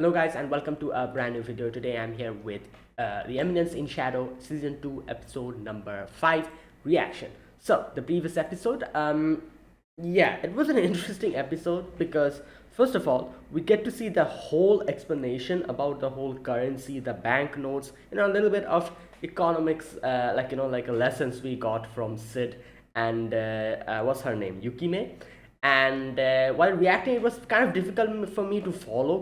Hello guys and welcome to a brand new video. Today I'm here with the Eminence in Shadow Season 2 episode number 5 reaction. So the previous episode, yeah, it was an interesting episode because first of all we get to see the whole explanation about the whole currency, the banknotes, a little bit of economics, like lessons we got from Sid and what's her name, Yukime. And while reacting, it was kind of difficult for me to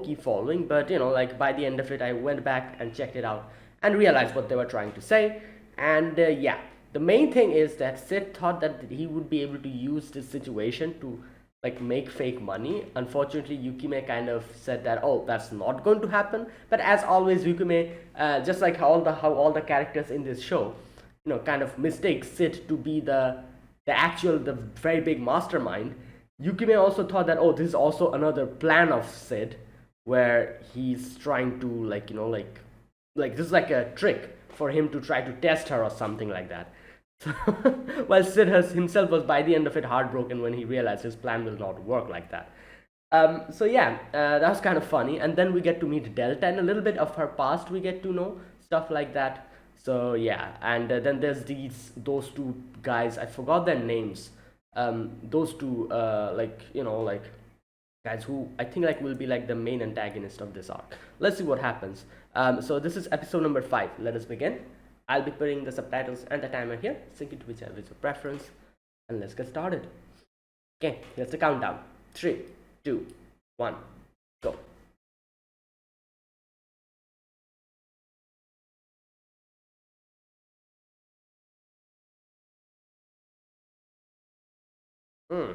keep following, but like by the end of it I went back and checked it out and realized what they were trying to say. And yeah, the main thing is that Sid thought that he would be able to use this situation to like make fake money. Unfortunately, Yukime kind of said that, oh, that's not going to happen. But as always, Yukime, just like how all the characters in this show, kind of mistake Sid to be the very big mastermind. Yukime also thought that, oh, this is also another plan of Sid, where he's trying to like this is like a trick for him to try to test her or something like that. So, while Sid himself was by the end of it heartbroken when he realized his plan will not work like that. So yeah, that was kind of funny. And then we get to meet Delta and a little bit of her past. We get to know stuff like that. So yeah, and then there's those two guys. I forgot their names. Those two, like guys who I think like will be like the main antagonist of this arc. Let's see what happens. So this is episode number 5. Let us begin. I'll be putting the subtitles and the timer here. Sync it to whichever is your preference, and let's get started. Okay, here's the countdown. 3, 2, 1, go. Hmm.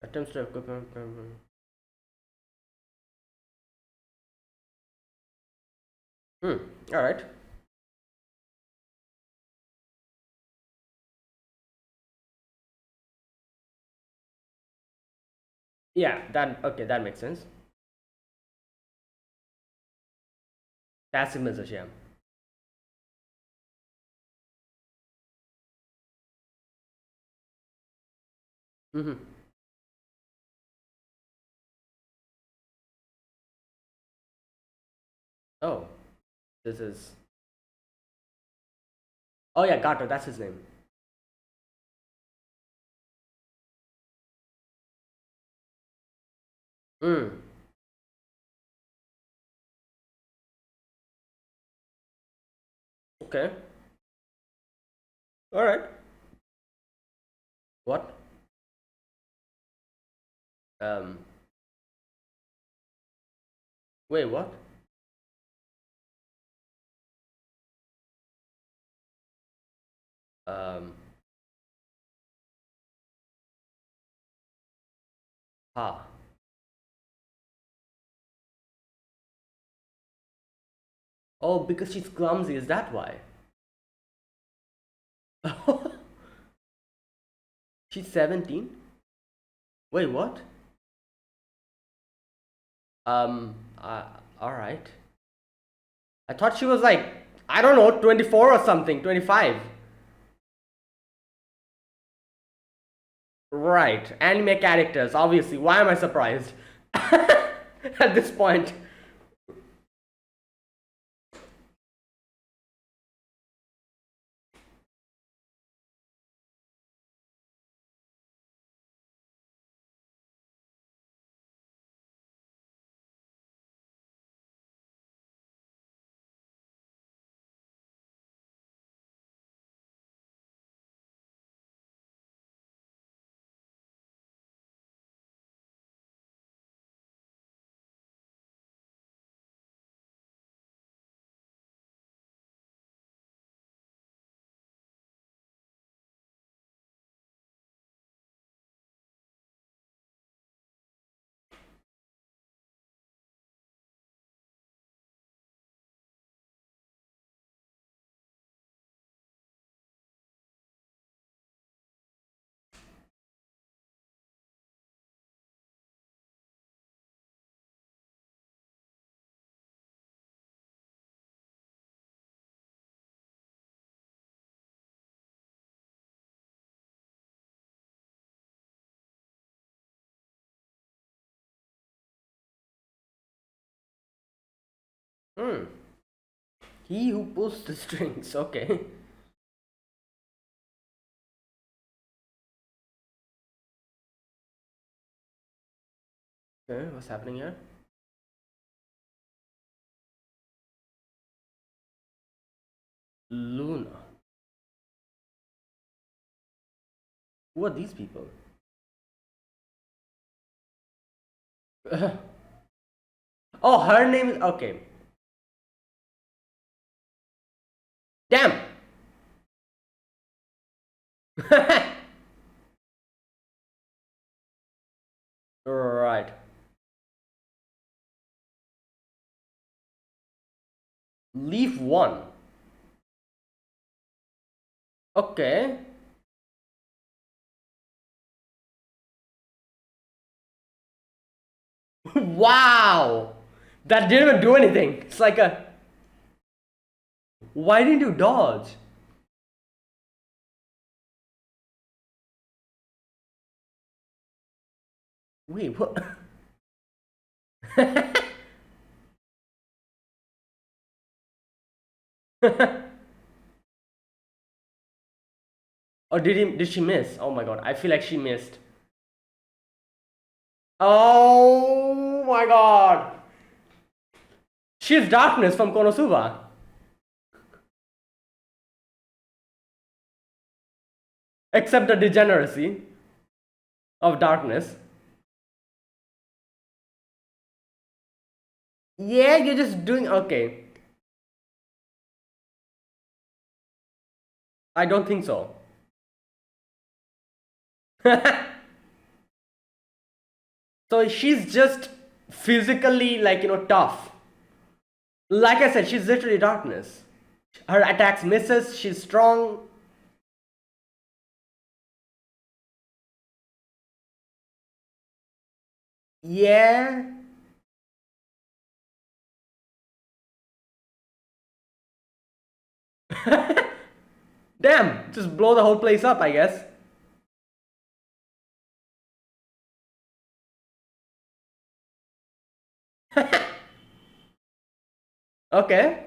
Attempts to equip. Hmm. All right. Yeah. That okay. That makes sense. Passive message. Yeah. Mm-hmm. Oh, this is. Oh yeah, Gato. That's his name. Hmm. Okay. All right. What? Um. Wait. What? Um. Ha. Oh, because she's clumsy. Is that why? She's 17. Wait. What? All right. I thought she was like, I don't know, 24 or something, 25. Right. Anime characters, obviously. Why am I surprised? At this point. Hmm. He who pulls the strings. Okay. Okay, what's happening here? Luna. Who are these people? Oh, her name is okay. Damn. Right. Leaf one. Okay. Wow. That didn't even do anything. It's like a. Why didn't you dodge? Wait, what? Or did she miss? Oh my god, I feel like she missed. Oh my god. She's darkness from Konosuba. Except the degeneracy of darkness. Yeah, you're just doing okay. I don't think so. So she's just physically like tough. Like I said, she's literally darkness. Her attacks misses, she's strong. Yeah. Damn, just blow the whole place up, I guess. Okay.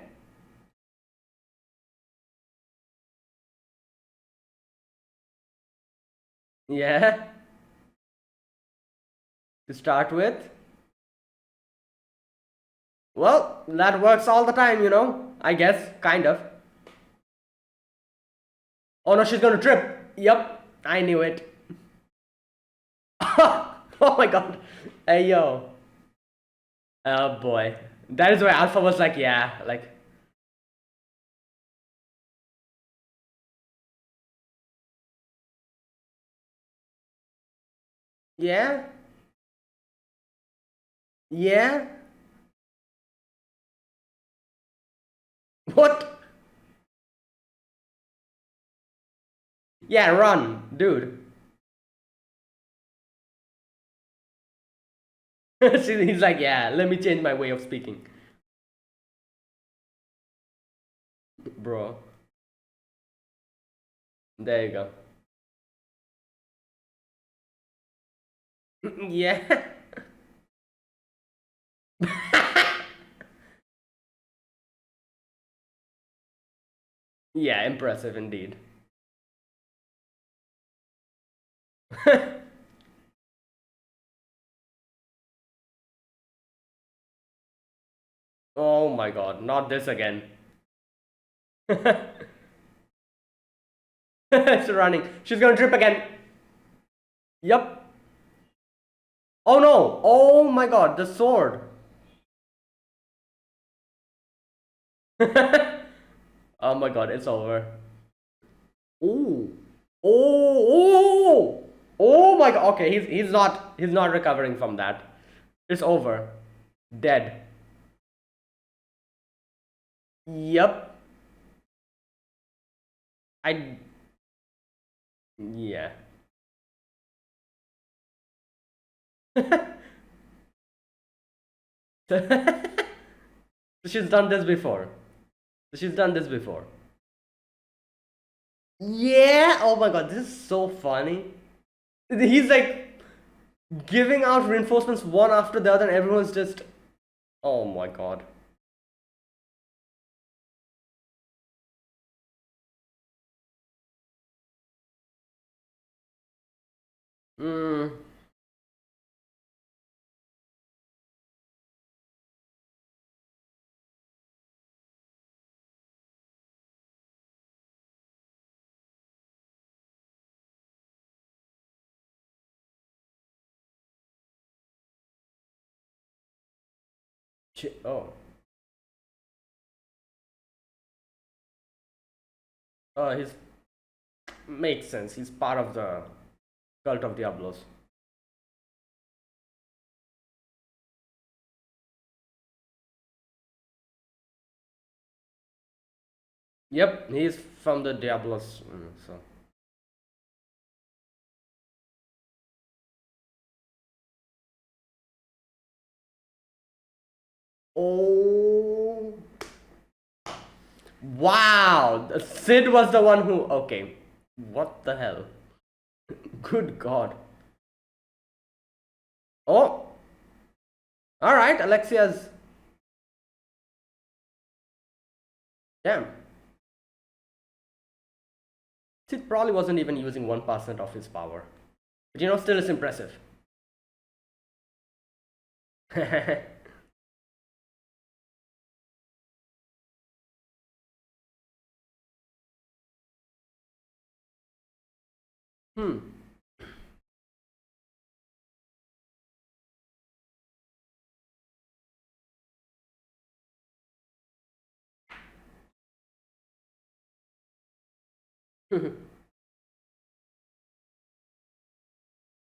Yeah. To start with. Well, that works all the time. I guess, kind of. Oh no, she's gonna trip. Yep, I knew it. Oh my god. Hey yo. Oh boy. That is why Alpha was like, yeah, like. Yeah? Yeah? What? Yeah, run, dude. He's like, yeah, let me change my way of speaking. Bro. There you go. Yeah. Yeah, impressive indeed. Oh my god, not this again. It's running. She's gonna trip again. Yep. Oh no! Oh my god, the sword. Oh my god, it's over. Ooh. Oh, oh, oh my god. Okay, he's not recovering from that. It's over. Dead. Yep. I yeah. She's done this before. She's done this before. Yeah. Oh my god, this is so funny. He's like giving out reinforcements one after the other, and everyone's just. Oh my god. Mm, oh. He's makes sense. He's part of the cult of Diablos. Yep, he's from the Diablos. So. Oh. Wow. Sid was the one who. Okay. What the hell? Good God. Oh. All right. Alexia's. Damn. Sid probably wasn't even using 1% of his power. But still it's impressive. Hmm.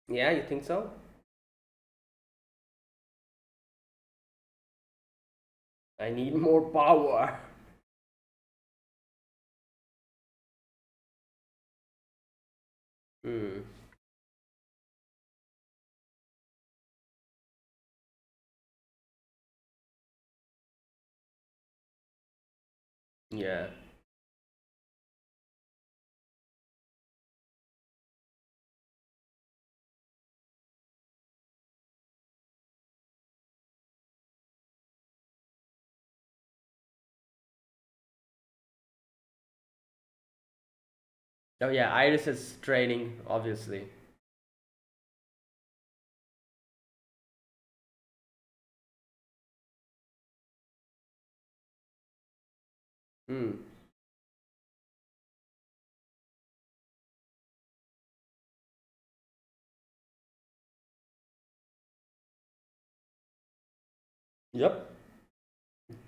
Yeah, you think so? I need more power. Hmm. Yeah. Oh yeah, Iris is training, obviously. Hmm. Yep.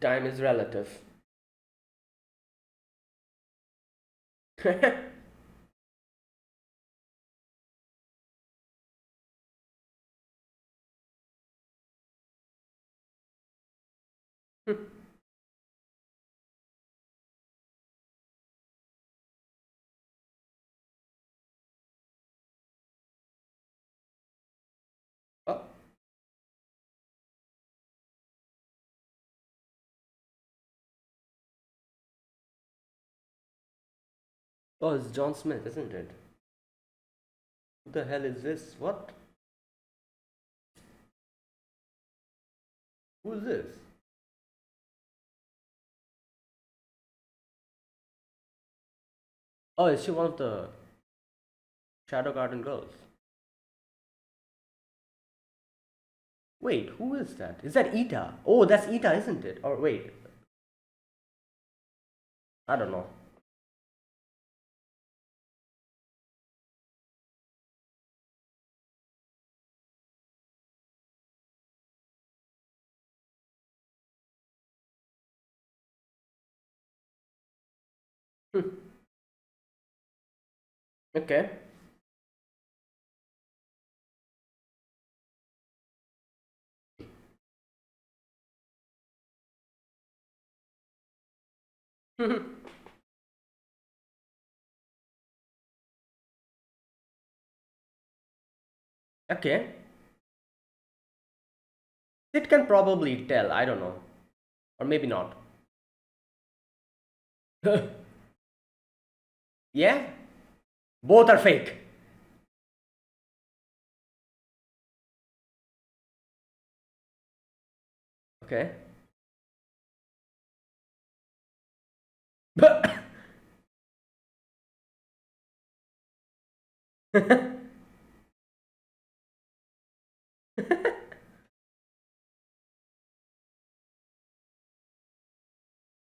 Time is relative. Oh. Oh, it's John Smith, isn't it? Who the hell is this? What? Who is this? Oh, is she one of the Shadow Garden girls? Wait, who is that? Is that Ita? Oh, that's Ita, isn't it? Or wait, I don't know. Okay. Okay. It can probably tell, I don't know. Or maybe not. Yeah? Both are fake. Okay.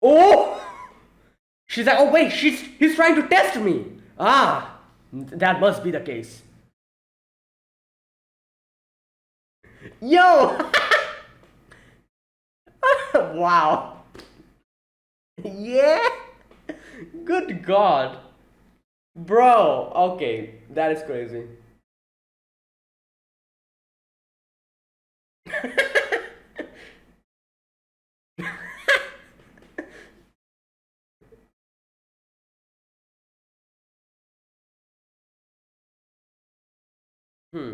Oh! She's like, oh wait, he's trying to test me. Ah, that must be the case. Yo! Wow. Yeah? Good God. Bro, okay, that is crazy. Hmm.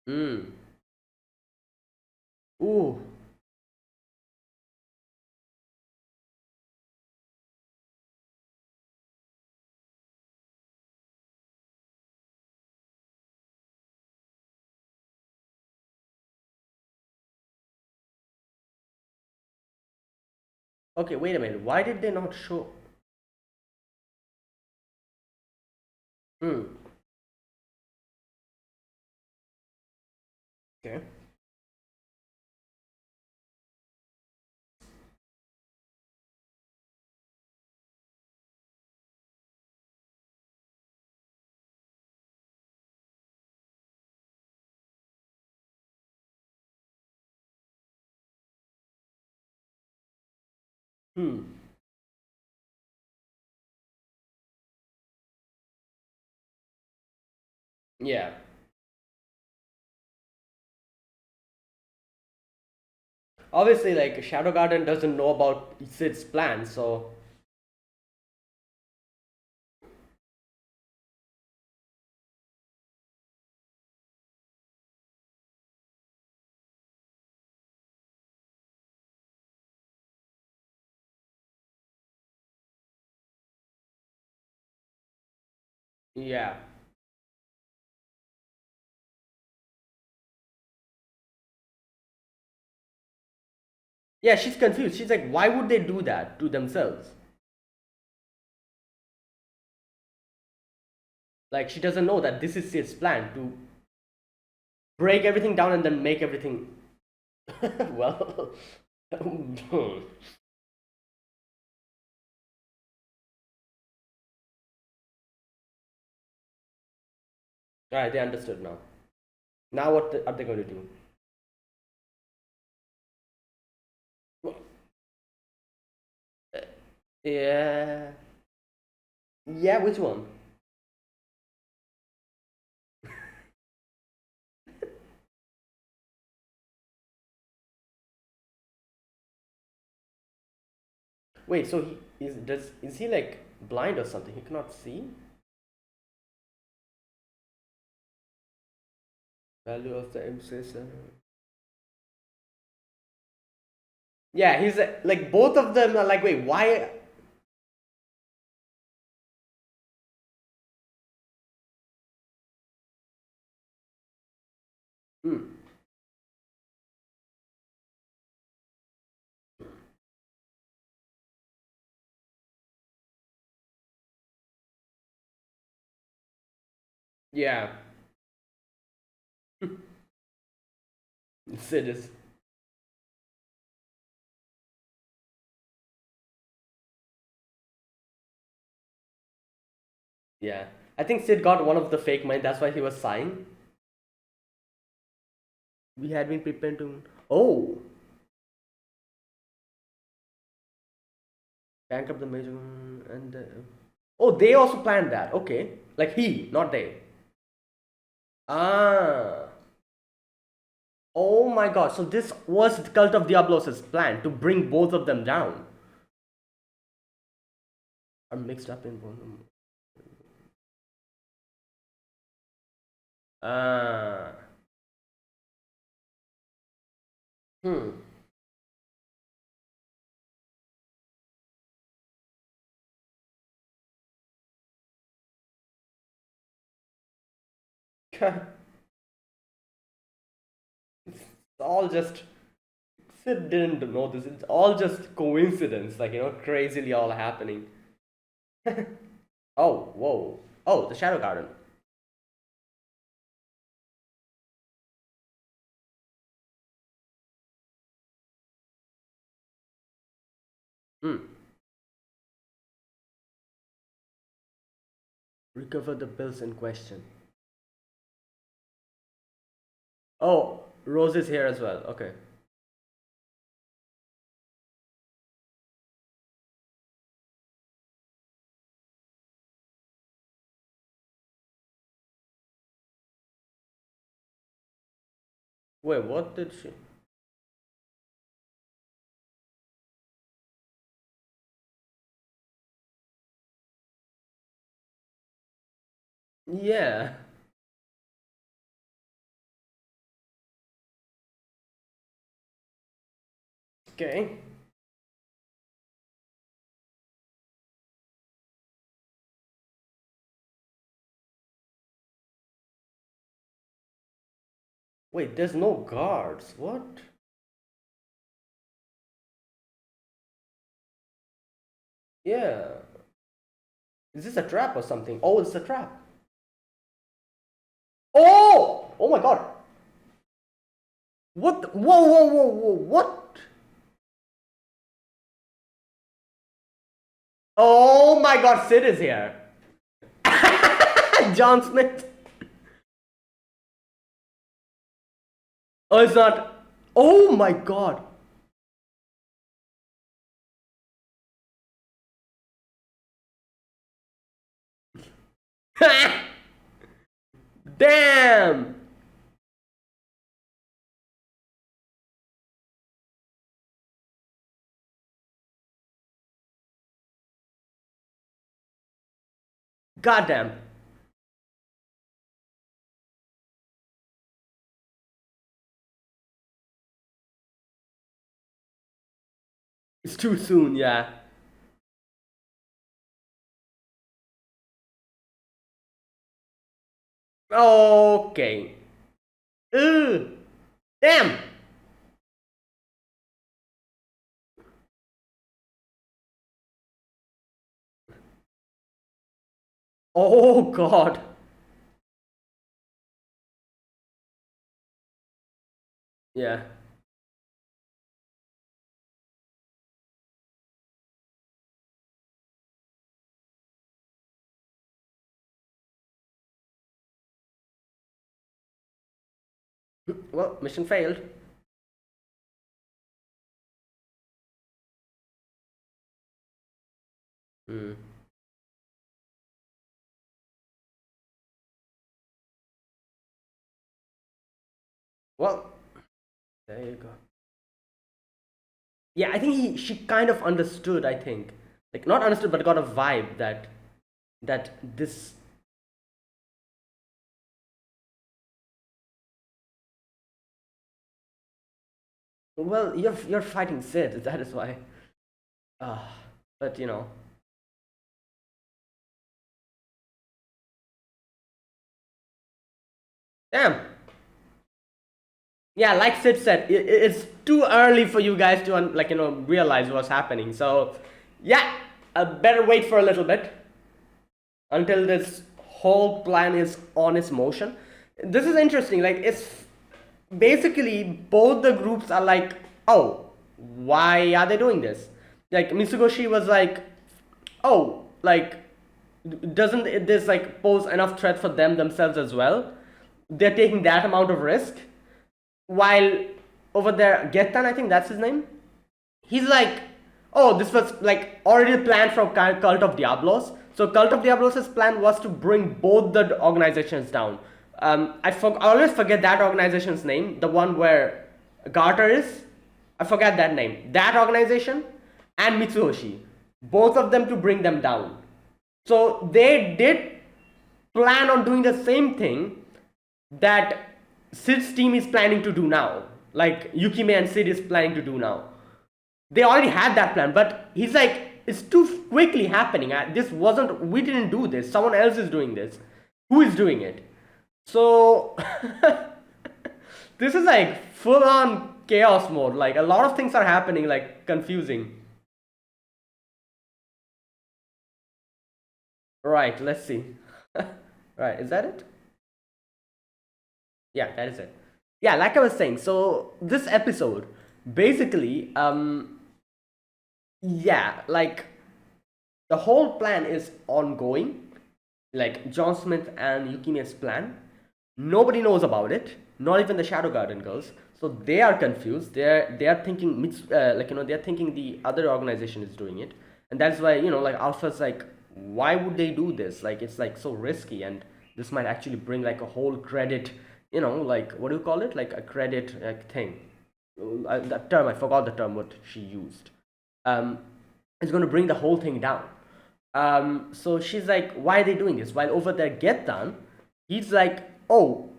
Hmm. Ooh. Okay, wait a minute. Why did they not show? Hmm. Okay. Hmm. Yeah. Obviously, like Shadow Garden doesn't know about Sid's plan, so yeah. Yeah, she's confused. She's like, why would they do that to themselves? Like, she doesn't know that this is Sid's plan to break everything down and then make everything. Well. Alright, they understood now. Now, what are they going to do? Yeah. Yeah, which one? Wait, so is he like blind or something? He cannot see? Value of the emphasis. Yeah, he's like both of them are like, wait, why? Hmm. Yeah, Sid is. Yeah, I think Sid got one of the fake money. That's why he was sighing. We had been prepared to. Oh, bank up the major and. Oh, they also planned that. Okay, like he, not they. Ah. Oh my god. So this was the cult of Diablos' plan to bring both of them down. Are mixed up in one. Ah. Hmm. It's all just Sid didn't know this. It's all just coincidence, like crazily all happening. Oh, whoa. Oh, the Shadow Garden. Hmm. Recover the bills in question. Oh, Rose is here as well. Okay. Wait, what did she? Yeah. Okay. Wait, there's no guards. What? Yeah. Is this a trap or something? Oh, it's a trap. Oh! Oh my god. What? Whoa, whoa, whoa, whoa. What? Oh my god, Sid is here. John Smith. Oh, it's not. Oh my god. Damn. Goddamn. It's too soon, yeah. Okay. Ugh. Damn. Oh god. Yeah. Well, mission failed. Hmm. Well, there you go. Yeah, I think she kind of understood, I think. Like not understood but got a vibe that this. Well, you're fighting Sid, that is why. Uh, but you know. Damn. Yeah, like Sid said, it's too early for you guys to like realize what's happening. So, yeah, better wait for a little bit until this whole plan is on its motion. This is interesting. Like it's basically both the groups are like, oh, why are they doing this? Like Mitsugoshi was like, oh, like doesn't this like pose enough threat for them themselves as well? They're taking that amount of risk. While over there, Getan, I think that's his name. He's like, oh, this was like already planned from Cult of Diablos. So Cult of Diablos' plan was to bring both the organizations down. I always forget that organization's name, the one where Garter is. I forget that name. That organization and Mitsuhoshi, both of them to bring them down. So they did plan on doing the same thing that Sid's team is planning to do now. Like Yukime and Sid is planning to do now. They already had that plan, but he's like, it's too quickly happening. We didn't do this. Someone else is doing this. Who is doing it? So, this is like full on chaos mode. Like, a lot of things are happening, like, confusing. Right, let's see. Right, is that it? Yeah, that is it. Yeah, like I was saying, so this episode basically, yeah, like the whole plan is ongoing, like John Smith and Yukime's plan. Nobody knows about it, not even the Shadow Garden girls. So they are confused. They are thinking, like they're thinking the other organization is doing it, and that's why like Alpha's like, why would they do this? Like it's like so risky, and this might actually bring like a whole credit, like what do you call it? Like a credit like thing. That term, I forgot the term what she used. Um, it's going to bring the whole thing down. So she's like, why are they doing this? While over there, Get Done, he's like, oh,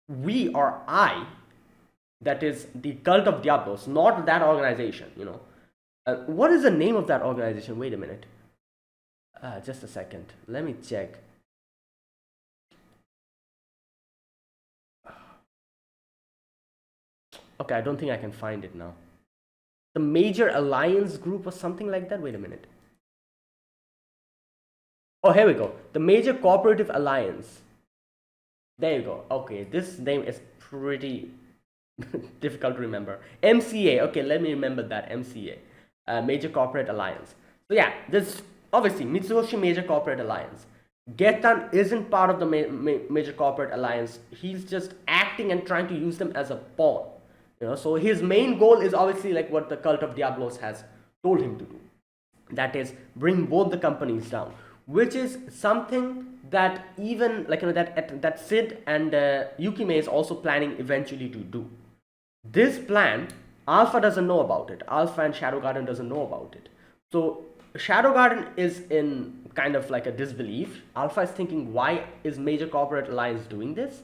we or I, that is the cult of Diablos, not that organization. What is the name of that organization? Wait a minute. Just a second. Let me check. Okay, I don't think I can find it now. The Major Alliance Group or something like that? Wait a minute. Oh, here we go. The Major Cooperative Alliance. There you go. Okay, this name is pretty difficult to remember. MCA. Okay, let me remember that. MCA. Major Corporate Alliance. So yeah, this obviously Mitsuyoshi Major Corporate Alliance. Getan isn't part of the Major Corporate Alliance. He's just acting and trying to use them as a pawn. So his main goal is obviously like what the Cult of Diablos has told him to do. That is, bring both the companies down, which is something that even like that Sid and Yukime is also planning eventually to do. This plan, Alpha doesn't know about it. Alpha and Shadow Garden doesn't know about it. So Shadow Garden is in kind of like a disbelief. Alpha is thinking, why is Major Corporate Alliance doing this?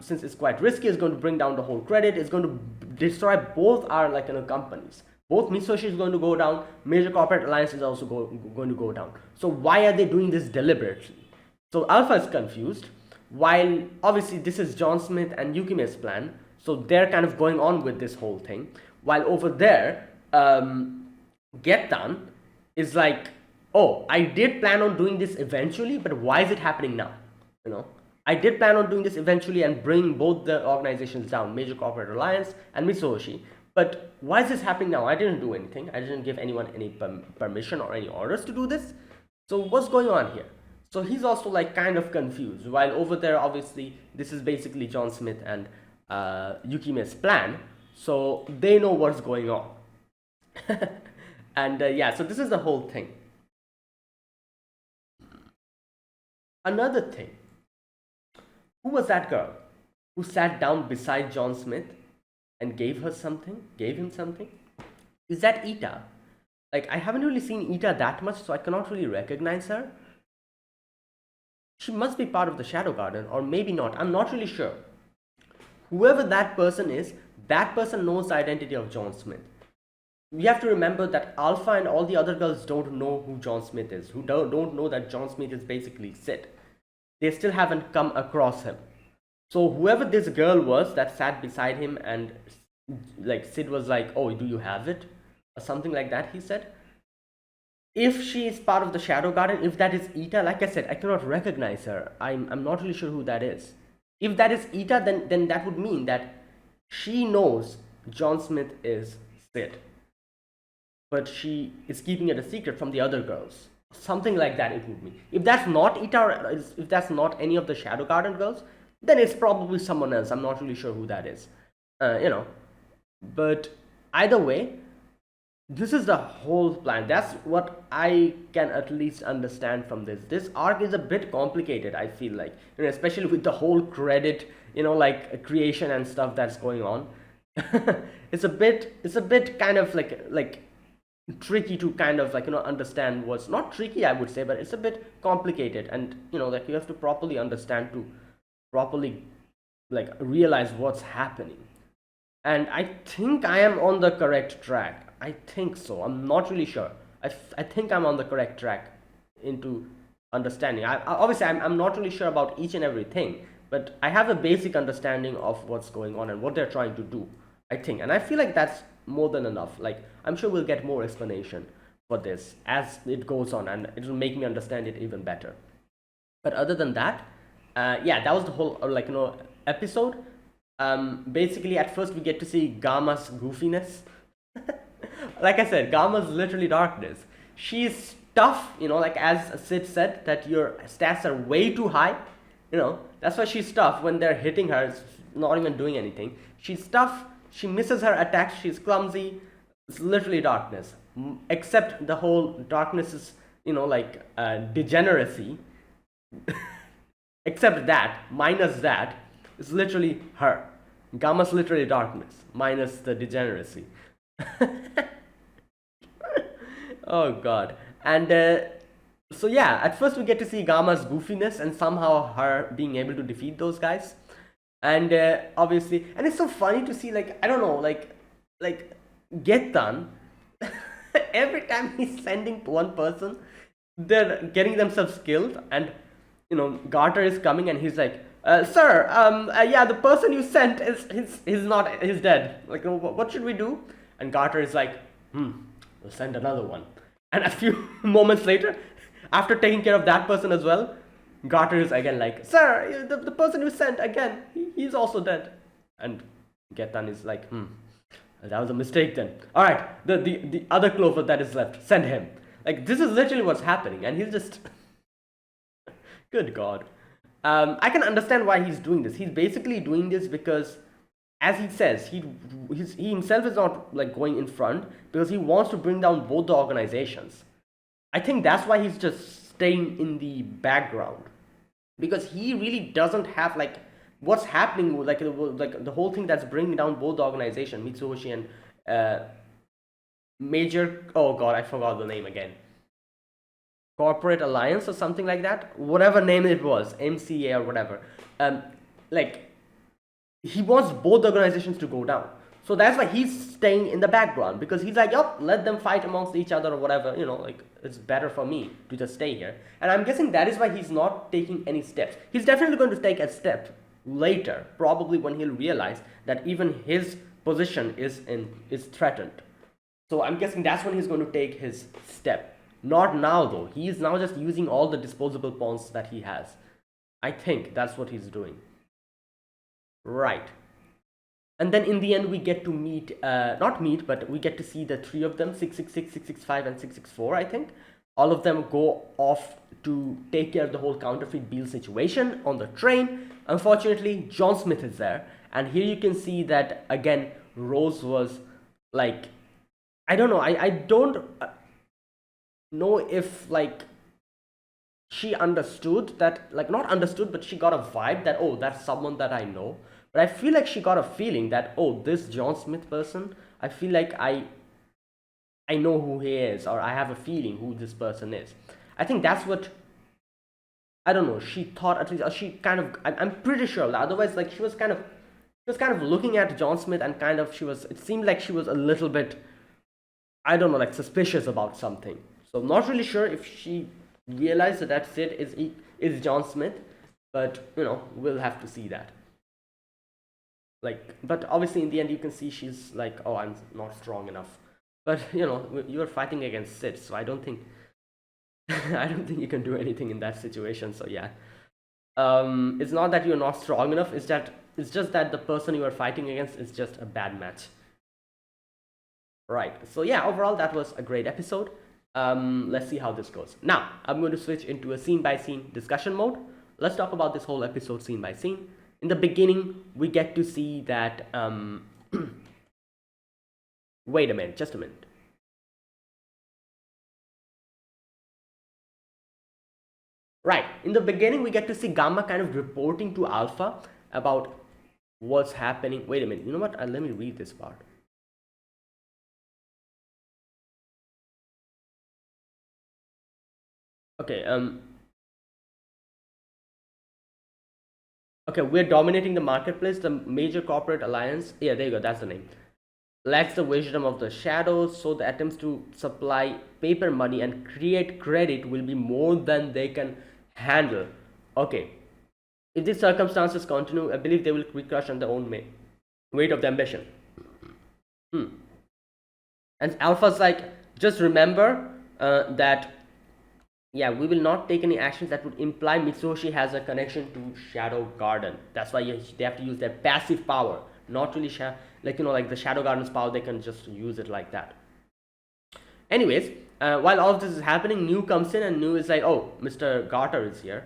Since it's quite risky, it's going to bring down the whole credit. It's going to destroy both our companies. Both Mitsuyoshi is going to go down. Major Corporate Alliance is also going to go down. So why are they doing this deliberately? So Alpha is confused. While obviously this is John Smith and Yukime's plan, so they're kind of going on with this whole thing. While over there, Getan is like, oh, I did plan on doing this eventually, but why is it happening now? I did plan on doing this eventually and bring both the organizations down, Major Corporate Alliance and Mitsuyoshi. But why is this happening now? I didn't do anything. I didn't give anyone any permission or any orders to do this. So what's going on here? So he's also like kind of confused. While over there, obviously, this is basically John Smith and Yukime's plan. So they know what's going on. And yeah, so this is the whole thing. Another thing. Who was that girl who sat down beside John Smith and gave him something? Is that Ita? Like, I haven't really seen Ita that much, so I cannot really recognize her. She must be part of the Shadow Garden, or maybe not. I'm not really sure. Whoever that person is, that person knows the identity of John Smith. We have to remember that Alpha and all the other girls don't know who John Smith is, who don't know that John Smith is basically Sid. They still haven't come across him. So whoever this girl was that sat beside him and like Sid was like, oh, do you have it? Or something like that, he said. If she is part of the Shadow Garden, if that is Ita, like I said, I cannot recognize her. I'm not really sure who that is. If that is Ita, then that would mean that she knows John Smith is Sid. But she is keeping it a secret from the other girls. Something like that it would be. If that's not Ita, or if that's not any of the Shadow Garden girls, then it's probably someone else. I'm not really sure who that is. But either way, this is the whole plan. That's what I can at least understand from this. This arc is a bit complicated, I feel like, especially with the whole credit, like creation and stuff that's going on. It's a bit kind of like tricky to kind of understand what's not tricky, I would say, but it's a bit complicated, and like you have to properly understand to properly like realize what's happening. And I think I am on the correct track. I think so. I'm not really sure. I think I'm on the correct track into understanding. Obviously I'm not really sure about each and everything, but I have a basic understanding of what's going on and what they're trying to do, I think. And I feel like that's more than enough. Like, I'm sure we'll get more explanation for this as it goes on, and it will make me understand it even better. But other than that, yeah, that was the whole episode. Basically, at first we get to see Gamma's goofiness. Like I said, Gamma's literally darkness. She's tough, like as Sid said, that your stats are way too high. That's why she's tough. When they're hitting her, it's not even doing anything. She's tough. She misses her attacks. She's clumsy. It's literally darkness. Except the whole darkness is, degeneracy. Except that, minus that, is literally her. Gamma's literally darkness, minus the degeneracy. Oh god. And so yeah, at first we get to see Gamma's goofiness and somehow her being able to defeat those guys. And obviously, and it's so funny to see, like, I don't know, like Getan, every time he's sending one person, they're getting themselves killed, and Garter is coming and he's like, sir, yeah, the person you sent he's dead. Like, what should we do? And Garter is like, we'll send another one. And a few moments later, after taking care of that person as well, Garter is again like, sir, the person you sent again, he's also dead. And Getan is like, that was a mistake then. All right, the other Clover that is left, send him. Like, this is literally what's happening, and he's just good god. I can understand why he's doing this. He's basically doing this because, as he says, he himself is not like going in front because he wants to bring down both the organizations. I think that's why he's just staying in the background, because he really doesn't have like what's happening with like the whole thing that's bringing down both the organization, Mitsuhoshi and Major. Oh god, I forgot the name again. Corporate Alliance or something like that, whatever name it was, MCA or whatever. Like, he wants both organizations to go down, so that's why he's staying in the background, because he's like, yup, let them fight amongst each other or whatever, like, it's better for me to just stay here. And I'm guessing that is why he's not taking any steps. He's definitely going to take a step later, probably when he'll realize that even his position is threatened. So I'm guessing that's when he's going to take his step. Not now though. He is now just using all the disposable pawns that he has. I think that's what he's doing. Right. And then in the end we get to meet, not meet, but we get to see the three of them, 666, 665 and 664, I think. All of them go off to take care of the whole counterfeit Beale situation on the train. Unfortunately, John Smith is there. And here you can see that, again, Rose was like, I don't know, I don't know if like she understood that, like, not understood, but she got a vibe that, oh, that's someone that I know. But I feel like she got a feeling that, oh, this John Smith person, I feel like I know who he is, or I have a feeling who this person is. I think that's what, I don't know, she thought, at least, or she kind of, I'm pretty sure that otherwise, like, she was kind of looking at John Smith and kind of, it seemed like she was a little bit, I don't know, like, suspicious about something. So I'm not really sure if she realized that Sid is John Smith, but we'll have to see that. Like, but obviously in the end you can see she's like, oh, I'm not strong enough. But you're fighting against Sid, so I don't think you can do anything in that situation. So yeah, it's not that you're not strong enough. It's just that the person you are fighting against is just a bad match. Right. So yeah, overall that was a great episode. Let's see how this goes. Now, I'm going to switch into a scene-by-scene discussion mode. Let's talk about this whole episode scene by scene. In the beginning, we get to see that... Wait a minute, just a minute. Right, in the beginning, we get to see Gamma kind of reporting to Alpha about what's happening. Wait a minute, you know what? Let me read this part. Okay, okay, we're dominating the marketplace. The major corporate alliance, yeah, there you go, that's the name, lacks the wisdom of the shadows, so the attempts to supply paper money and create credit will be more than they can handle. Okay, if these circumstances continue, I believe they will be crushed on their own weight of the ambition. And Alpha's like, just remember, that yeah, we will not take any actions that would imply Mitsuyoshi has a connection to Shadow Garden. That's why they have to use their passive power, not really like like the Shadow Garden's power. They can just use it like that. Anyways, while all of this is happening, New comes in and New is like, "Oh, Mr. Garter is here."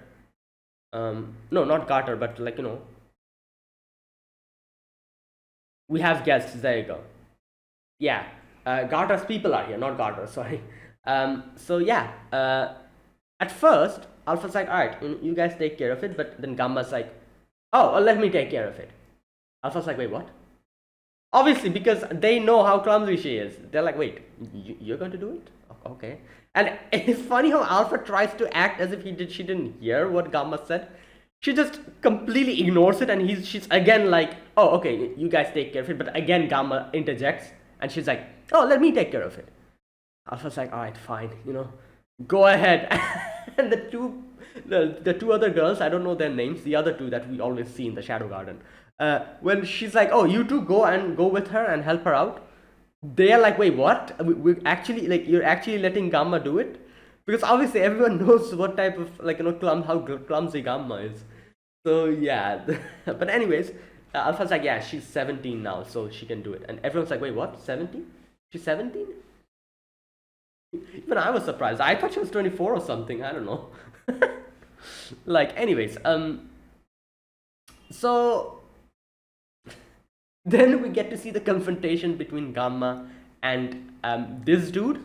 No, not Garter, but like we have guests. There you go. Yeah, Garter's people are here, not Garter. Sorry. So yeah, at first, Alpha's like, all right, you guys take care of it, but then Gamma's like, oh, well, let me take care of it. Alpha's like, wait, what? Obviously, because they know how clumsy she is. They're like, wait, you're going to do it? Okay. And it's funny how Alpha tries to act as if she didn't hear what Gamma said. She just completely ignores it, and she's again like, oh, okay, you guys take care of it. But again, Gamma interjects, and she's like, oh, let me take care of it. Alpha's like, all right, fine, go ahead. And the two other girls, I don't know their names, the other two that we always see in the Shadow Garden, when she's like, oh, you two go with her and help her out, they're like, wait, what? We're actually, like, you're actually letting Gamma do it? Because obviously everyone knows what type of, like, how clumsy Gamma is. So yeah. But anyways, Alpha's like, yeah, she's 17 now, so she can do it. And everyone's like, wait, what, 17? She's 17? Even I was surprised. I thought she was 24 or something. I don't know. Like, anyways, so then we get to see the confrontation between Gamma and this dude.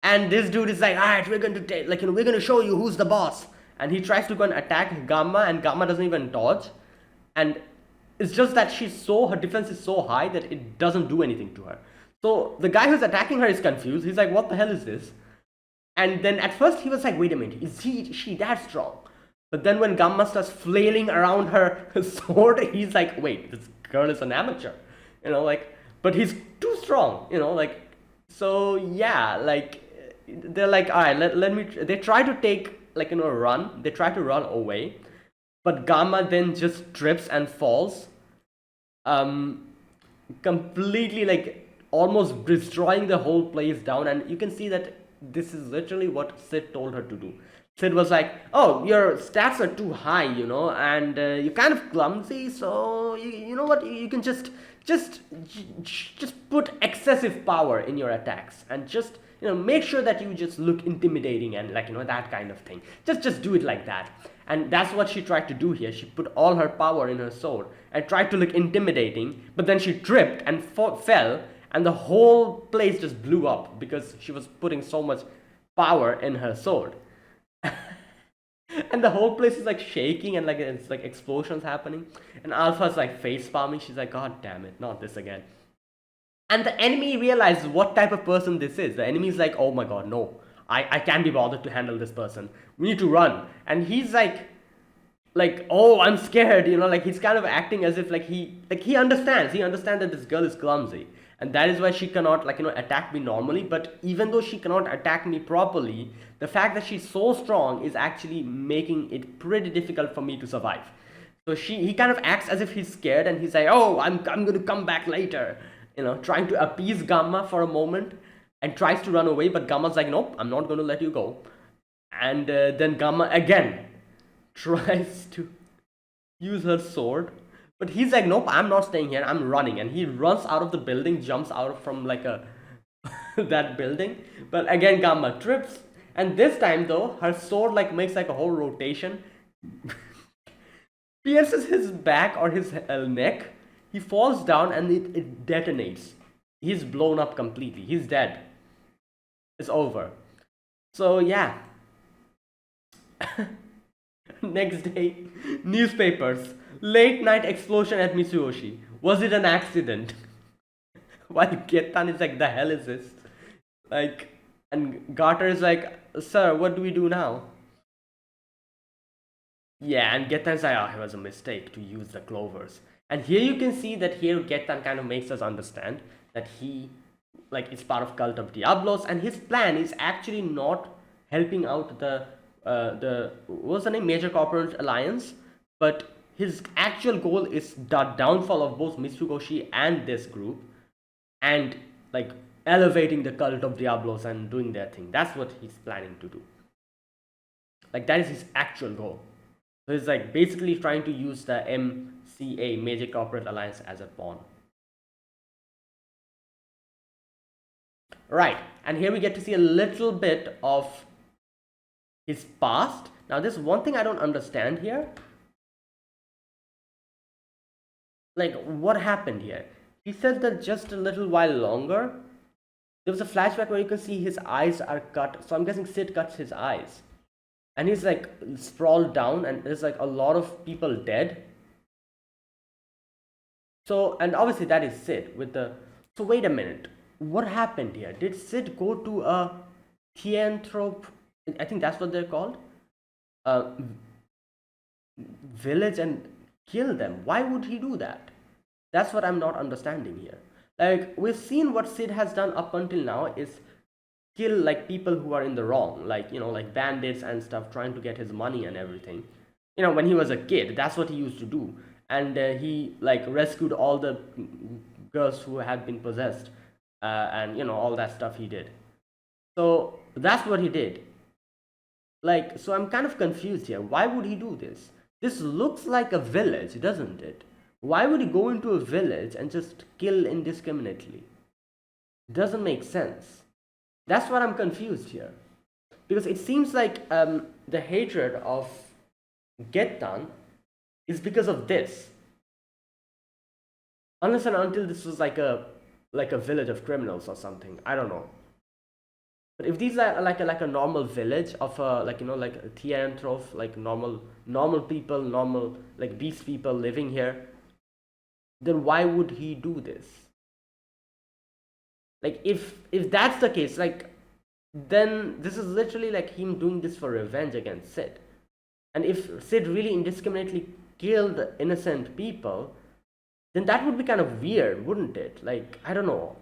And this dude is like, all right, we're going to take, like, we're going to show you who's the boss. And he tries to go and attack Gamma, and Gamma doesn't even dodge. And it's just that her defense is so high that it doesn't do anything to her. So the guy who's attacking her is confused. He's like, what the hell is this? And then at first he was like, wait a minute, is she that strong? But then when Gamma starts flailing around her sword, he's like, wait, this girl is an amateur. Like, but he's too strong, like, so yeah, like, they're like, all right, let me, they try to take, like, run. They try to run away. But Gamma then just trips and falls. Completely, like, almost destroying the whole place down. And you can see that this is literally what Sid told her to do. Sid was like, oh, your stats are too high, and you're kind of clumsy, so you know what, you can just put excessive power in your attacks, and just make sure that you just look intimidating, and, like, that kind of thing. Just do it like that. And that's what she tried to do here. She put all her power in her sword and tried to look intimidating, but then she tripped and fell, and the whole place just blew up because she was putting so much power in her sword. And the whole place is, like, shaking, and, like, it's like explosions happening, and Alpha's like face palming. She's like, god damn it, not this again. And the enemy realizes what type of person this is. The enemy's like, oh my god, no, I can't be bothered to handle this person. We need to run. And he's like, oh, I'm scared, like, he's kind of acting as if, like, he understands that this girl is clumsy, and that is why she cannot, like, attack me normally. But even though she cannot attack me properly, the fact that she's so strong is actually making it pretty difficult for me to survive. So he kind of acts as if he's scared, and he's like, oh, I'm going to come back later, trying to appease Gamma for a moment, and tries to run away. But Gamma's like, nope, I'm not going to let you go. And then Gamma again tries to use her sword, but he's like, nope, I'm not staying here, I'm running. And he runs out of the building, jumps out from, like, that building. But again, Gamma trips, and this time though, her sword, like, makes, like, a whole rotation, pierces his back or his neck. He falls down, and it detonates. He's blown up completely. He's dead. It's over. So yeah. Next day, newspapers. Late night explosion at Mitsuyoshi. Was it an accident? While Getan is like, the hell is this? Like, and Garter is like, sir, what do we do now? Yeah, and Getan's like, oh, it was a mistake to use the clovers. And here you can see that here Getan kind of makes us understand that he, like, is part of Cult of Diablos, and his plan is actually not helping out the what was the name, Major Corporate Alliance, but his actual goal is the downfall of both Mitsukoshi and this group, and, like, elevating the cult of Diablos and doing their thing. That's what he's planning to do. Like that is his actual goal. So he's like basically trying to use the MCA, Major Corporate Alliance, as a pawn. Right, and here we get to see a little bit of his past. Now there's one thing I don't understand here. Like, what happened here? He said that just a little while longer, there was a flashback where you can see his eyes are cut. So I'm guessing Sid cuts his eyes. And he's like sprawled down, and there's like a lot of people dead. So, and obviously that is Sid with the... So wait a minute. What happened here? Did Sid go to a Theanthrope? I think that's what they're called. Village and kill them. Why would he do that? That's what I'm not understanding here. Like, we've seen what Sid has done up until now is kill like people who are in the wrong, like, you know, like bandits and stuff, trying to get his money and everything. You know, when he was a kid, that's what he used to do. And he like rescued all the girls who had been possessed, and you know, all that stuff he did. So that's what he did. Like, so I'm kind of confused here. Why would he do this? This looks like a village, doesn't it? Why would he go into a village and just kill indiscriminately? Doesn't make sense. That's what I'm confused here. Because it seems like the hatred of Getan is because of this. Unless and until this was like a village of criminals or something. I don't know. But if these are like a normal village of like, you know, like a Theanthrope, like normal people, normal like beast people living here, then why would he do this? Like, if that's the case, like, then this is literally like him doing this for revenge against Sid. And if Sid really indiscriminately killed innocent people, then that would be kind of weird, wouldn't it? Like, I don't know.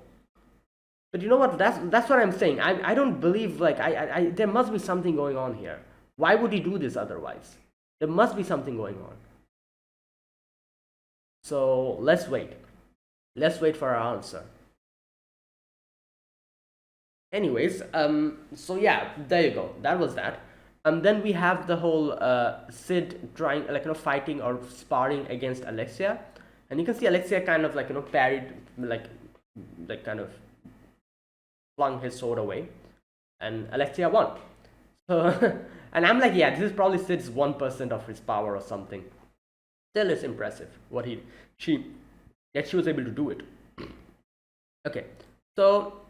But you know what? That's what I'm saying. I don't believe, like, I there must be something going on here. Why would he do this otherwise? There must be something going on. So let's wait. Let's wait for our answer. Anyways, so yeah, there you go. That was that. Then we have the whole Sid trying, like, you know, fighting or sparring against Alexia, and you can see Alexia kind of like, you know, parried, like kind of flung his sword away, and Alexia won. So, and I'm like, yeah, this is probably Sid's 1% of his power or something. Still, it's impressive what she was able to do it. Okay, so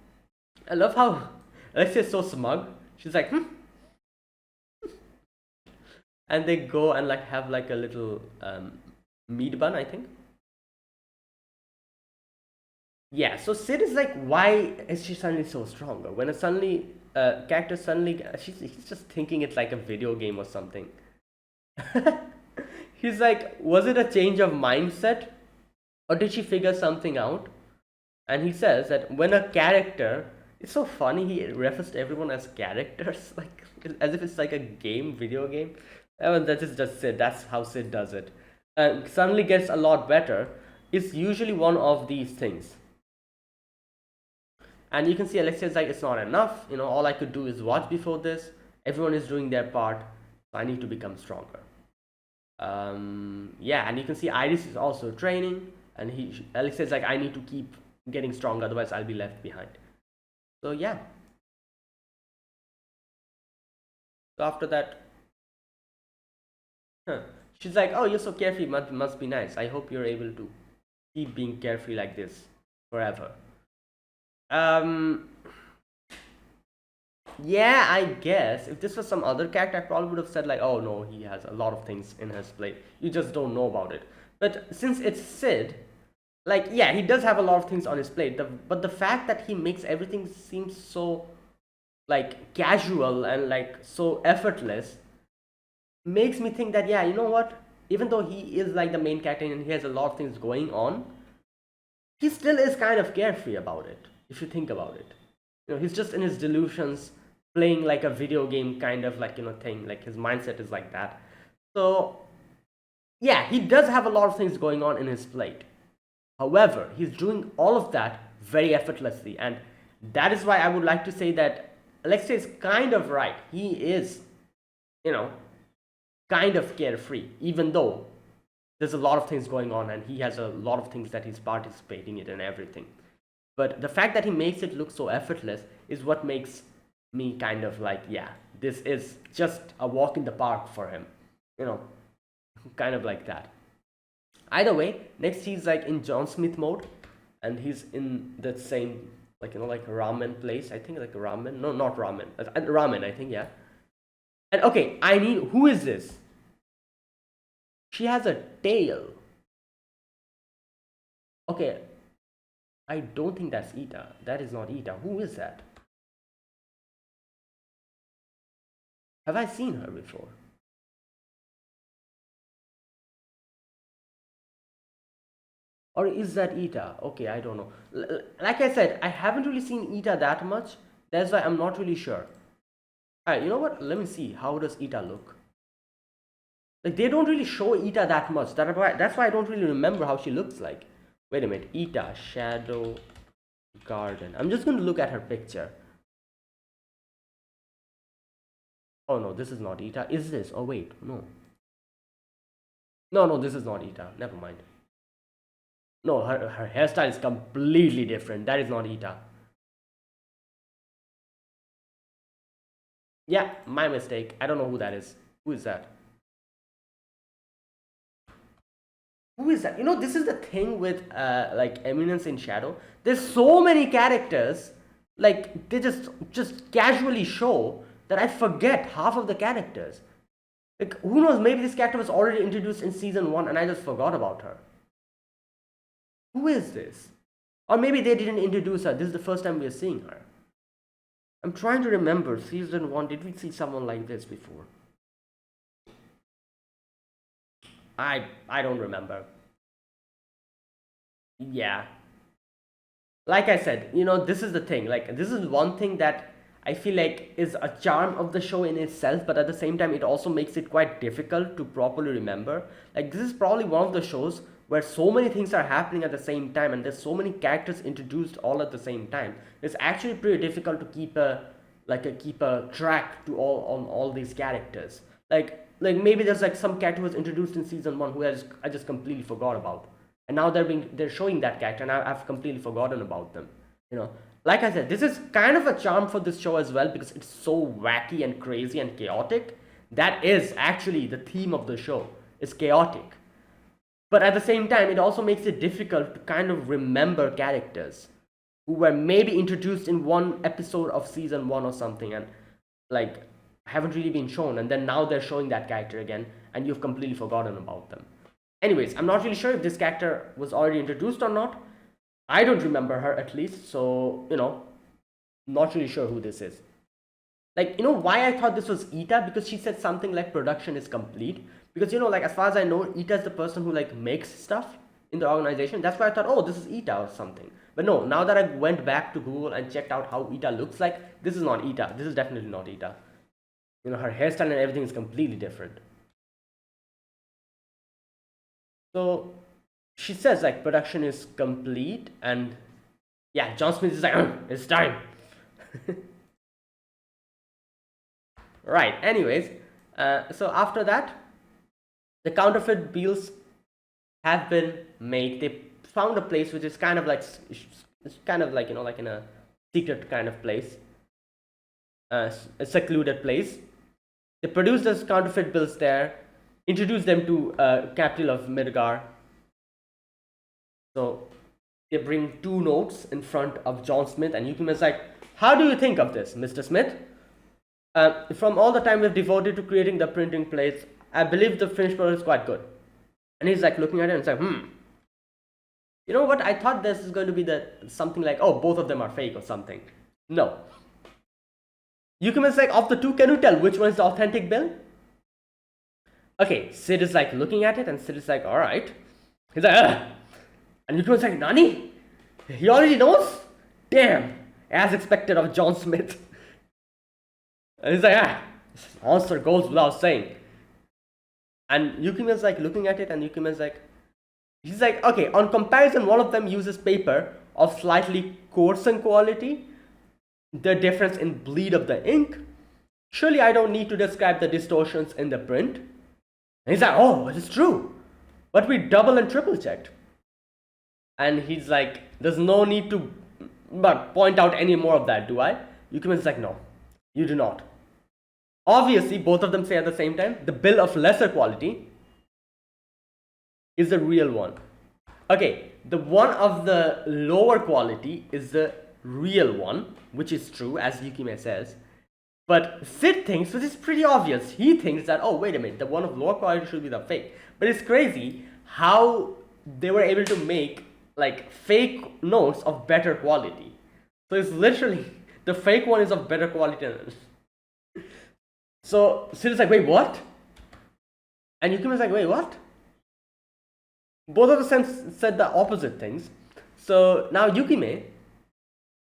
I love how Alexia is so smug. She's like, and they go and like have like a little meat bun, I think. Yeah, so Sid is like, why is she suddenly so stronger? When a suddenly character suddenly, he's just thinking it's like a video game or something. He's like, was it a change of mindset, or did she figure something out? And he says that when a character, it's so funny, he refers to everyone as characters, like as if it's like a video game. That is just Sid. That's how Sid does it. Suddenly gets a lot better. It's usually one of these things. And you can see Alexia is like, it's not enough. You know, all I could do is watch before this. Everyone is doing their part, so I need to become stronger. Yeah, and you can see Iris is also training, and Alexia is like, I need to keep getting strong, otherwise I'll be left behind. So yeah. So after that, she's like, oh, you're so carefree, must be nice. I hope you're able to keep being carefree like this forever. Yeah, I guess if this was some other character, I probably would have said like, oh no, he has a lot of things in his plate, you just don't know about it. But since it's Sid, like, yeah, he does have a lot of things on his plate, but the fact that he makes everything seem so like casual and like so effortless makes me think that, yeah, you know what, even though he is like the main character and he has a lot of things going on, he still is kind of carefree about it, if you think about it. You know, he's just in his delusions, playing like a video game kind of like, you know, thing. Like, his mindset is like that. So yeah, he does have a lot of things going on in his plate. However, he's doing all of that very effortlessly, and That is why I would like to say that Alexei is kind of right. He is, you know, kind of carefree, even though there's a lot of things going on and he has a lot of things that he's participating in and everything. But the fact that he makes it look so effortless is what makes me kind of like, yeah, this is just a walk in the park for him, you know, kind of like that. Either way, next he's like in John Smith mode, and he's in that same, like, like a ramen place. I think like a ramen. No, not ramen. Ramen, I think, yeah. And okay, I need, who is this? She has a tail. Okay, I don't think that's Ita. That is not Ita. Who is that? Have I seen her before? Or is that Ita? Okay, I don't know. Like I said, I haven't really seen Ita that much. That's why I'm not really sure. Alright, you know what? Let me see. How does Ita look? Like, they don't really show Ita that much. That's why I don't really remember how she looks like. Wait a minute. Ita, Shadow Garden. I'm just going to look at her picture. Oh no, this is not Ita. Is this? Oh wait, no. No, this is not Ita. Never mind. No, her hairstyle is completely different. That is not Ita. Yeah, my mistake. I don't know who that is. Who is that? Who is that? You know, this is the thing with like Eminence in Shadow. There's so many characters, like they just casually show that I forget half of the characters. Like, who knows, maybe this character was already introduced in season 1 and I just forgot about her. Who is this? Or maybe they didn't introduce her. This is the first time we are seeing her. I'm trying to remember, season 1, did we see someone like this before? I don't remember. Yeah. Like I said, you know, this is the thing. Like, this is one thing that I feel like is a charm of the show in itself, but at the same time, it also makes it quite difficult to properly remember. Like, this is probably one of the shows where so many things are happening at the same time and there's so many characters introduced all at the same time. It's actually pretty difficult to keep a track to all these characters. Like maybe there's like some character who was introduced in season 1 who I just completely forgot about, and now they're showing that character and I've completely forgotten about them. You know, like I said, this is kind of a charm for this show as well because it's so wacky and crazy and chaotic. That is actually the theme of the show. It's chaotic. But at the same time, it also makes it difficult to kind of remember characters who were maybe introduced in one episode of season 1 or something and like haven't really been shown, and then now they're showing that character again and you've completely forgotten about them. Anyways, I'm not really sure if this character was already introduced or not. I don't remember her at least, so, you know, not really sure who this is. Like, you know why I thought this was Ita? Because she said something like production is complete. Because, you know, like as far as I know, Ita is the person who like makes stuff in the organization. That's why I thought, oh, this is Ita or something. But no, now that I went back to Google and checked out how Ita looks like, this is not Ita. This is definitely not Ita. You know, her hairstyle and everything is completely different. So she says like production is complete, and yeah, John Smith is like, it's time. Right, anyways, so after that, the counterfeit bills have been made. They found a place which is kind of like, it's kind of like, you know, like in a secret kind of place, a secluded place. They produce those counterfeit bills there, introduce them to capital of Midgar. So they bring 2 notes in front of John Smith, and Yukima's like, how do you think of this, Mr. Smith? From all the time we've devoted to creating the printing plates, I believe the finished product is quite good. And he's like looking at it and it's like, you know what? I thought this is going to be something like, oh, both of them are fake or something. No. Yukima's like, of the 2, can you tell which one is the authentic bill? Okay, Sid is like looking at it and Sid is like, alright. He's like, ugh. And Yukima's like, Nani? He already knows? Damn. As expected of John Smith. And he's like, answer goes without saying. And Yukima's like looking at it and Yukima's like, he's like, okay, on comparison, one of them uses paper of slightly coarser quality, the difference in bleed of the ink. Surely I don't need to describe the distortions in the print. And he's like, oh, it is true. But we double and triple checked. And he's like, there's no need to but point out any more of that, do I? Yukiman's like, no, you do not. Obviously, both of them say at the same time, the bill of lesser quality is the real one. Okay, the one of the lower quality is the real one, which is true, as Yukime says. But Sid thinks, which is pretty obvious, he thinks that, oh, wait a minute, the one of lower quality should be the fake. But it's crazy how they were able to make like fake notes of better quality. So it's literally, the fake one is of better quality. So Sid is like, wait, what? And Yukime is like, wait, what? Both of them said the opposite things. So now Yukime,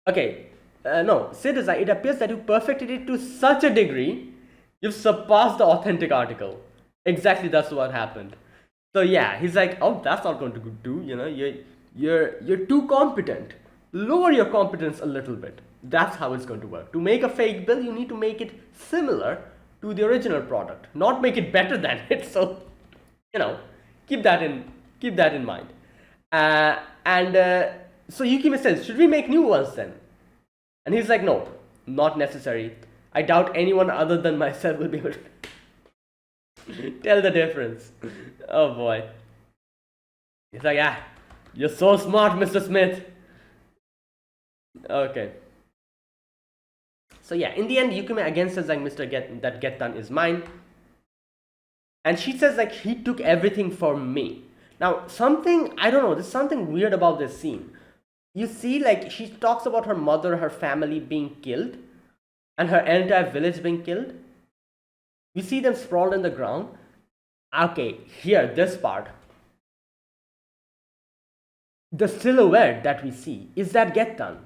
okay, no, Sid is like, it appears that you perfected it to such a degree, you've surpassed the authentic article. Exactly, that's what happened. So yeah, he's like, oh, that's not going to do, you know, you're too competent. Lower your competence a little bit. That's how it's going to work. To make a fake bill, you need to make it similar to the original product, not make it better than it. So, you know, keep that in mind. So Yukime says, should we make new ones then? And he's like, no, not necessary. I doubt anyone other than myself will be able to tell the difference. Oh boy. He's like, ah, you're so smart, Mr. Smith. Okay. So yeah, in the end, Yukime again says like, that Gettan is mine. And she says like, he took everything from me. Now, something, I don't know, there's something weird about this scene. You see, like, she talks about her mother, her family being killed, and her entire village being killed. You see them sprawled in the ground. Okay, here, this part. The silhouette that we see, is that Gettan?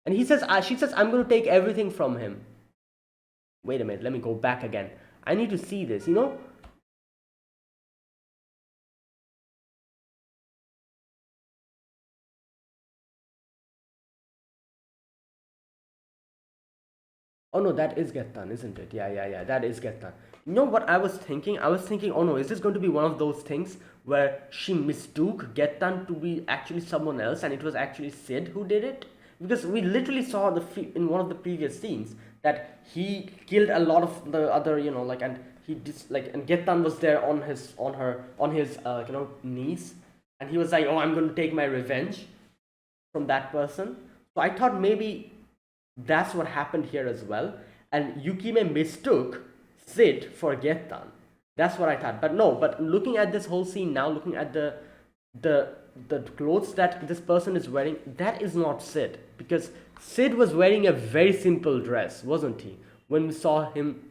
And she says, I'm going to take everything from him. Wait a minute, let me go back again. I need to see this, you know? Oh no, that is Gettan, isn't it? Yeah, that is Gettan. You know what I was thinking? I was thinking, oh no, is this going to be one of those things where she mistook Gettan to be actually someone else and it was actually Sid who did it? Because we literally saw in one of the previous scenes that he killed a lot of the other, you know, like, and he just like, and Gettan was there on his you know, knees, and he was like, oh, I'm going to take my revenge from that person. So I thought maybe that's what happened here as well, and Yukime mistook Sid for Gettan. That's what I thought. But no, but looking at this whole scene now, looking at the clothes that this person is wearing, that is not Sid, because Sid was wearing a very simple dress, wasn't he? When we saw him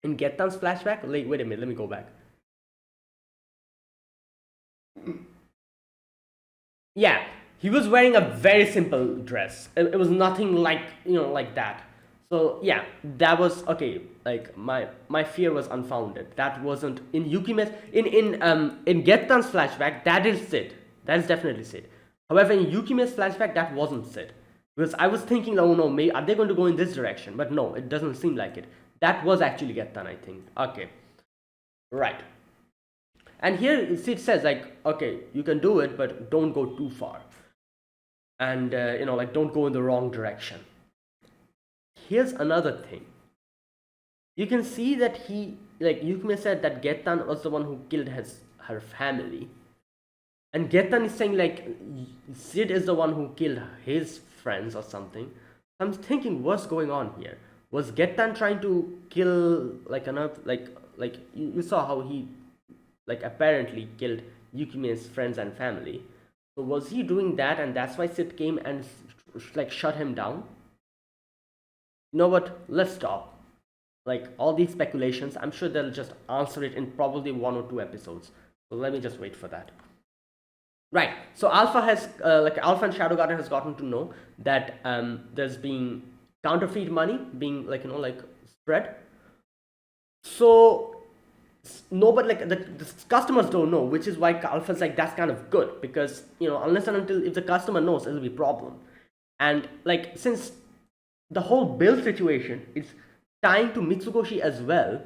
in Gettan's flashback. Wait a minute, let me go back. Yeah, he was wearing a very simple dress. It was nothing like, you know, like that. So yeah, that was okay. Like my fear was unfounded. That wasn't in Yukime's in Gettan's flashback. That is Sid. That is definitely Sid. However, in Yukime's flashback, that wasn't Sid. Because I was thinking, oh no, are they going to go in this direction? But no, it doesn't seem like it. That was actually Gettan, I think. Okay, right. And here Sid says like, okay, you can do it, but don't go too far. And you know, like, don't go in the wrong direction. Here's another thing. You can see that he, like, Yukime said that Gettan was the one who killed her family. And Gettan is saying like, Sid is the one who killed his friends or something. I'm thinking, what's going on here? Was Gettan trying to kill like another, like you saw how he like apparently killed Yukime's friends and family. So was he doing that, and that's why Sid came and like shut him down? You know what? Let's stop. Like, all these speculations, I'm sure they'll just answer it in probably 1 or 2 episodes. So let me just wait for that. Right. So Alpha and Shadow Garden has gotten to know that there's been counterfeit money being, like, you know, like, spread. So nobody, like, the customers don't know, which is why Alpha's like, that's kind of good, because, you know, unless and until if the customer knows, it'll be a problem. And like, since the whole bill situation is tying to Mitsukoshi as well,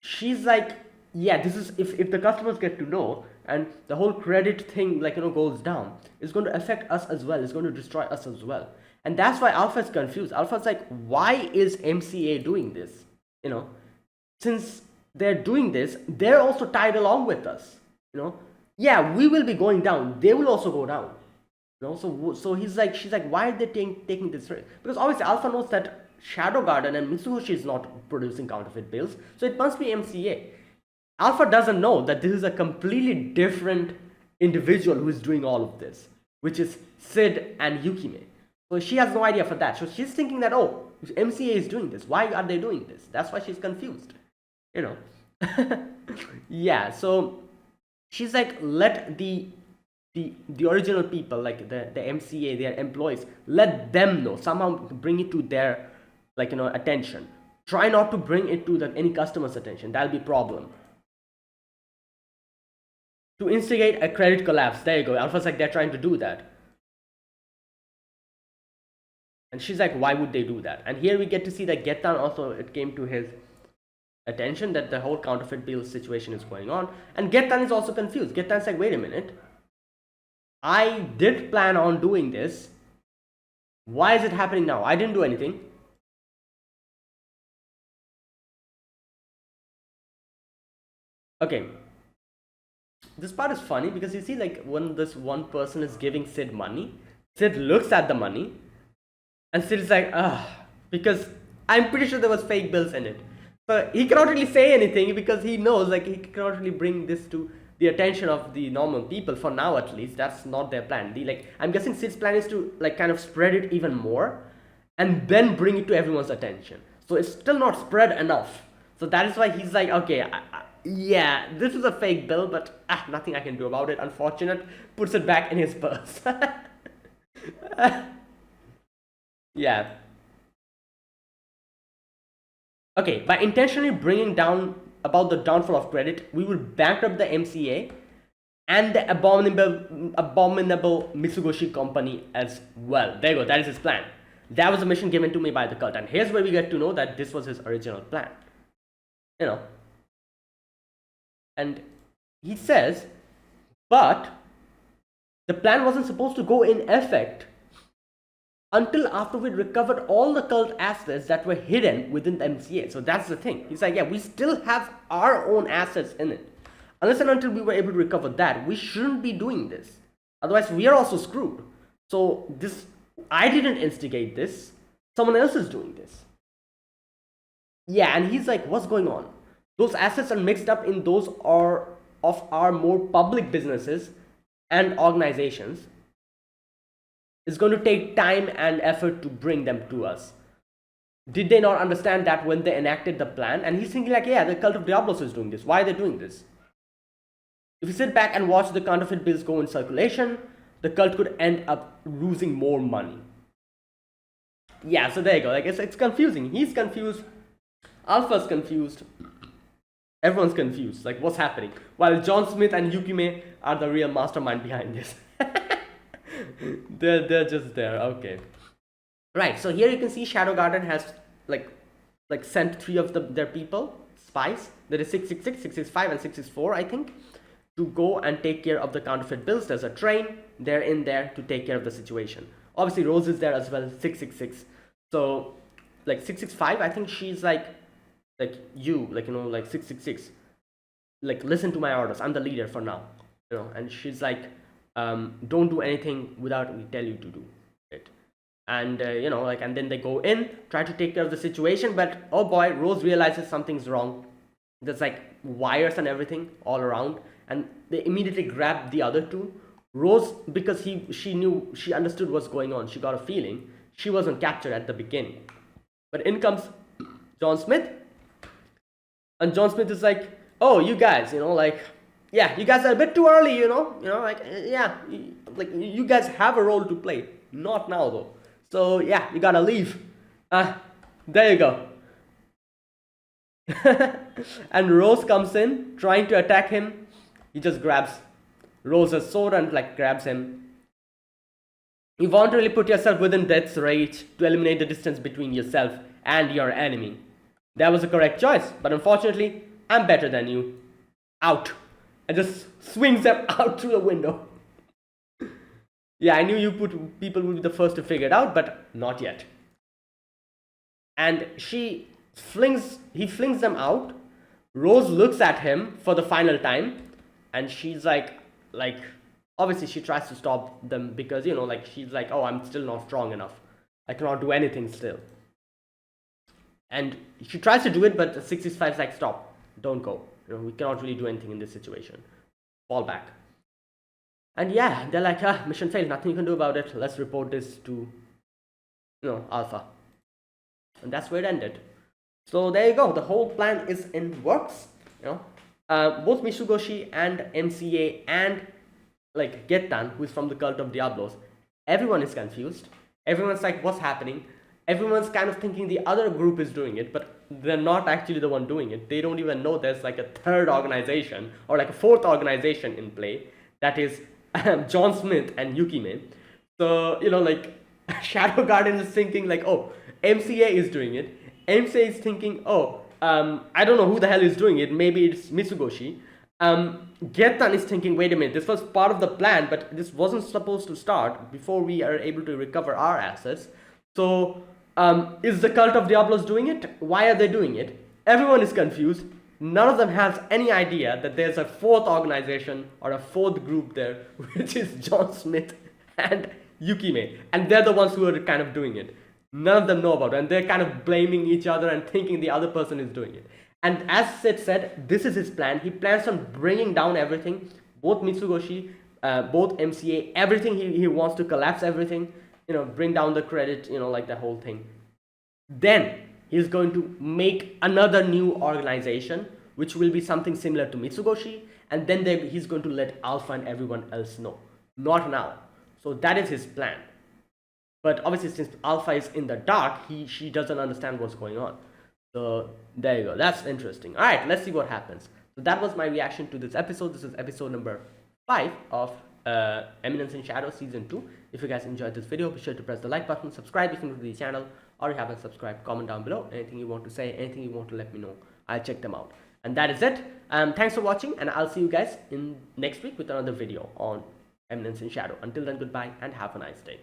she's like, yeah, this is, if the customers get to know and the whole credit thing, like, goes down, it's going to affect us as well, it's going to destroy us as well. And that's why Alpha's confused. Alpha's like, why is MCA doing this? you know since they're doing this, they're also tied along with us. Yeah, we will be going down, they will also go down. So she's like, why are they taking this risk? Because obviously Alpha knows that Shadow Garden and Mitsukoshi is not producing counterfeit bills, so it must be MCA. Alpha doesn't know that this is a completely different individual who is doing all of this, which is Sid and Yukime. So she has no idea for that. So she's thinking that, oh, if MCA is doing this, why are they doing this? That's why she's confused. Yeah, so she's like, let the original people, like the MCA, their employees, let them know, somehow bring it to their attention. Try not to bring it to any customer's attention, that'll be problem. To instigate a credit collapse, there you go. Alpha's like, they're trying to do that. And she's like, why would they do that? And here we get to see that Getan also, it came to his attention that the whole counterfeit bill situation is going on. And Getan is also confused. Getan's like, wait a minute, I did plan on doing this. Why is it happening now? I didn't do anything. Okay. This part is funny because you see, like, when this one person is giving Sid money, Sid looks at the money and Sid is like, because I'm pretty sure there was fake bills in it. So he cannot really say anything because he knows, like, he cannot really bring this to the attention of the normal people for now, at least. That's not their plan. I'm guessing Sid's plan is to, like, kind of spread it even more and then bring it to everyone's attention. So it's still not spread enough. So that is why he's like, okay, yeah, this is a fake bill, but nothing I can do about it. Unfortunate. Puts it back in his purse. Yeah. Okay, by intentionally bringing down about the downfall of credit, we will bankrupt the MCA and the abominable Mitsugoshi company as well. There you go, that is his plan. That was a mission given to me by the cult, and here's where we get to know that this was his original plan. And he says, but the plan wasn't supposed to go in effect until after we recovered all the cult assets that were hidden within the MCA. So that's the thing. He's like, yeah, we still have our own assets in it. Unless and until we were able to recover that, we shouldn't be doing this. Otherwise, we are also screwed. So I didn't instigate this. Someone else is doing this. Yeah, and he's like, what's going on? Those assets are mixed up in those of our more public businesses and organizations. It's going to take time and effort to bring them to us. Did they not understand that when they enacted the plan? And he's thinking like, yeah, the cult of Diablos is doing this. Why are they doing this? If you sit back and watch the counterfeit bills go in circulation, the cult could end up losing more money. Yeah, so there you go. Like, it's confusing. He's confused. Alpha's confused. Everyone's confused. Like, what's happening? While John Smith and Yukime are the real mastermind behind this. they're just there. Okay. Right. So here you can see Shadow Garden has like sent 3 of their people, spies. There is 666, 665, and 664, I think, to go and take care of the counterfeit bills. There's a train. They're in there to take care of the situation. Obviously, Rose is there as well. 666. So, like 665, I think she's like you, like 666. Like, listen to my orders. I'm the leader for now. And she's like, don't do anything without we tell you to do it. And and then they go in, try to take care of the situation, but oh boy, Rose realizes something's wrong. There's like wires and everything all around, and they immediately grab the other 2. Rose, because she understood what's going on, she got a feeling. She wasn't captured at the beginning, but in comes John Smith, and John Smith is like, oh, you guys, yeah, you guys are a bit too early, yeah, like you guys have a role to play. Not now though. So yeah, you gotta leave. There you go. And Rose comes in, trying to attack him. He just grabs Rose's sword and like grabs him. You voluntarily put yourself within death's reach to eliminate the distance between yourself and your enemy. That was the correct choice, but unfortunately, I'm better than you. Out. And just swings them out through the window. Yeah, I knew people would be the first to figure it out, but not yet. And he flings them out. Rose looks at him for the final time, and she's like, obviously she tries to stop them because, she's like, oh, I'm still not strong enough. I cannot do anything still. And she tries to do it, but 665 is like, stop, don't go. We cannot really do anything in this situation. Fall back. And yeah, they're like, mission failed, nothing you can do about it. Let's report this to, Alpha. And that's where it ended. So there you go. The whole plan is in works. Both Mitsugoshi and MCA and Getan, who is from the cult of Diablos, everyone is confused. Everyone's like, what's happening? Everyone's kind of thinking the other group is doing it, but they're not actually the one doing it. They don't even know there's like a third organization or like a fourth organization in play. That is John Smith and Yukime. So, Shadow Garden is thinking like, oh, MCA is doing it. MCA is thinking, oh, I don't know who the hell is doing it. Maybe it's Mitsugoshi. Getan is thinking, wait a minute, this was part of the plan, but this wasn't supposed to start before we are able to recover our assets. So, is the cult of Diablos doing it? Why are they doing it? Everyone is confused. None of them has any idea that there's a fourth organization or a fourth group there, which is John Smith and Yukime. And they're the ones who are kind of doing it. None of them know about it. And they're kind of blaming each other and thinking the other person is doing it. And as Sid said, this is his plan. He plans on bringing down everything. Both Mitsugoshi, both MCA, everything. He wants to collapse everything. Bring down the credit, like the whole thing. Then he's going to make another new organization, which will be something similar to Mitsugoshi, and then he's going to let Alpha and everyone else know. Not now. So that is his plan. But obviously, since Alpha is in the dark, she doesn't understand what's going on. So there you go. That's interesting. All right, let's see what happens. So that was my reaction to this episode. This is episode number 5 of Eminence in Shadow Season 2. If you guys enjoyed this video, be sure to press the like button, subscribe if you're new to the channel, or you haven't subscribed, comment down below. Anything you want to say, anything you want to let me know, I'll check them out. And that is it. Thanks for watching, and I'll see you guys in next week with another video on Eminence in Shadow. Until then, goodbye and have a nice day.